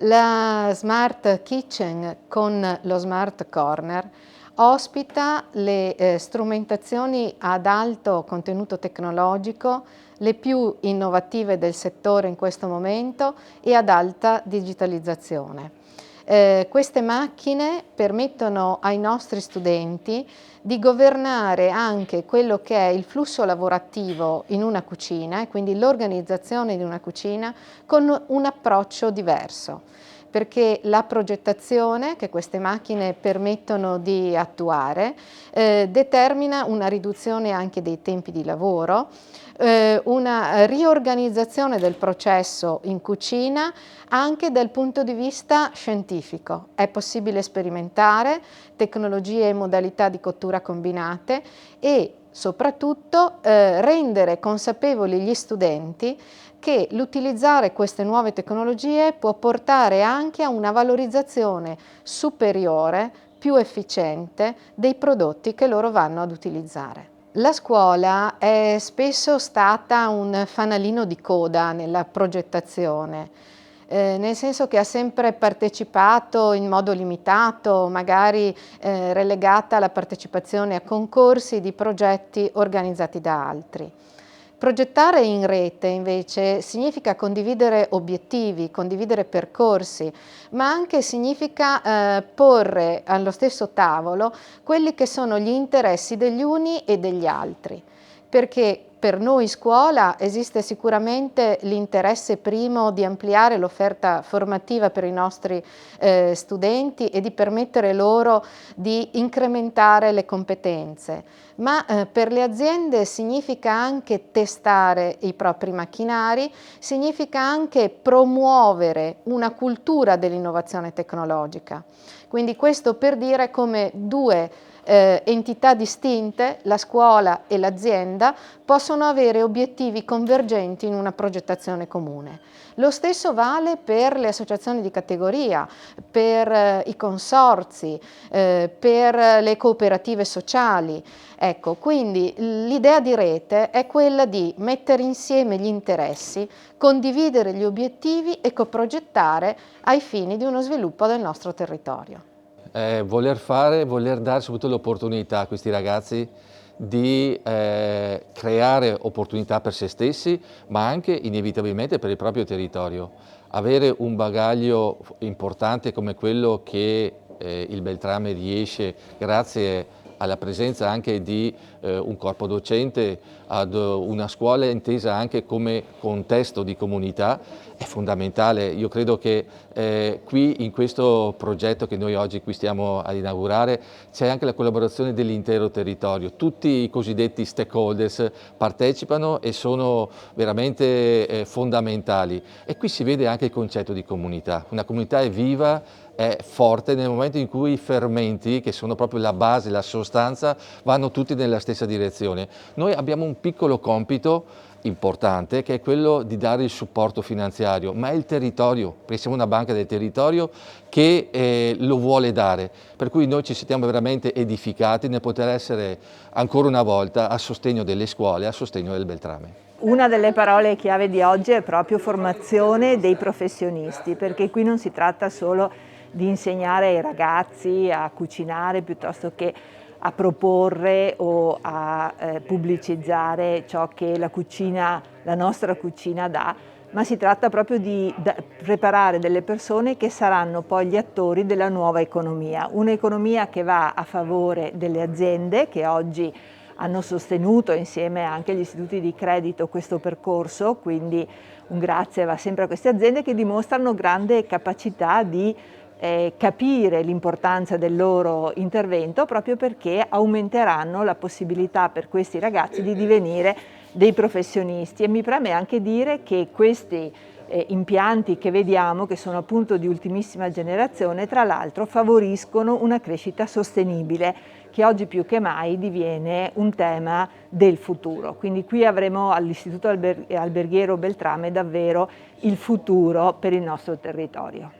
La Smart Kitchen con lo Smart Corner ospita le strumentazioni ad alto contenuto tecnologico, le più innovative del settore in questo momento e ad alta digitalizzazione. Queste macchine permettono ai nostri studenti di governare anche quello che è il flusso lavorativo in una cucina e quindi l'organizzazione di una cucina con un approccio diverso, perché la progettazione che queste macchine permettono di attuare determina una riduzione anche dei tempi di lavoro, una riorganizzazione del processo in cucina anche dal punto di vista scientifico. È possibile sperimentare tecnologie e modalità di cottura combinate e soprattutto rendere consapevoli gli studenti che l'utilizzare queste nuove tecnologie può portare anche a una valorizzazione superiore, più efficiente dei prodotti che loro vanno ad utilizzare. La scuola è spesso stata un fanalino di coda nella progettazione, nel senso che ha sempre partecipato in modo limitato, magari relegata alla partecipazione a concorsi di progetti organizzati da altri. Progettare in rete invece significa condividere obiettivi, condividere percorsi, ma anche significa porre allo stesso tavolo quelli che sono gli interessi degli uni e degli altri, perché per noi scuola esiste sicuramente l'interesse primo di ampliare l'offerta formativa per i nostri studenti e di permettere loro di incrementare le competenze, ma per le aziende significa anche testare i propri macchinari, significa anche promuovere una cultura dell'innovazione tecnologica. Quindi questo per dire come due entità distinte, la scuola e l'azienda, possono avere obiettivi convergenti in una progettazione comune. Lo stesso vale per le associazioni di categoria, per i consorzi, per le cooperative sociali. Ecco, quindi l'idea di rete è quella di mettere insieme gli interessi, condividere gli obiettivi e coprogettare ai fini di uno sviluppo del nostro territorio. Voler dare soprattutto l'opportunità a questi ragazzi di creare opportunità per se stessi, ma anche inevitabilmente per il proprio territorio. Avere un bagaglio importante come quello che il Beltrame riesce, grazie alla presenza anche di un corpo docente, ad una scuola intesa anche come contesto di comunità, è fondamentale. Io credo che qui in questo progetto che noi oggi qui stiamo ad inaugurare c'è anche la collaborazione dell'intero territorio. Tutti i cosiddetti stakeholders partecipano e sono veramente fondamentali. E qui si vede anche il concetto di comunità. Una comunità è viva, è forte nel momento in cui i fermenti, che sono proprio la base, la sostanza, vanno tutti nella stessa direzione. Noi abbiamo un piccolo compito importante che è quello di dare il supporto finanziario, ma è il territorio, perché siamo una banca del territorio che lo vuole dare, per cui noi ci sentiamo veramente edificati nel poter essere ancora una volta a sostegno delle scuole, a sostegno del Beltrame. Una delle parole chiave di oggi è proprio formazione dei professionisti, perché qui non si tratta solo di insegnare ai ragazzi a cucinare piuttosto che a proporre o a pubblicizzare ciò che la nostra cucina dà, ma si tratta proprio di preparare delle persone che saranno poi gli attori della nuova economia, un'economia che va a favore delle aziende che oggi hanno sostenuto insieme anche agli istituti di credito questo percorso, quindi un grazie va sempre a queste aziende che dimostrano grande capacità di capire l'importanza del loro intervento proprio perché aumenteranno la possibilità per questi ragazzi di divenire dei professionisti. E mi preme anche dire che questi impianti che vediamo, che sono appunto di ultimissima generazione, tra l'altro favoriscono una crescita sostenibile che oggi più che mai diviene un tema del futuro. Quindi qui avremo all'Istituto Alberghiero Beltrame davvero il futuro per il nostro territorio.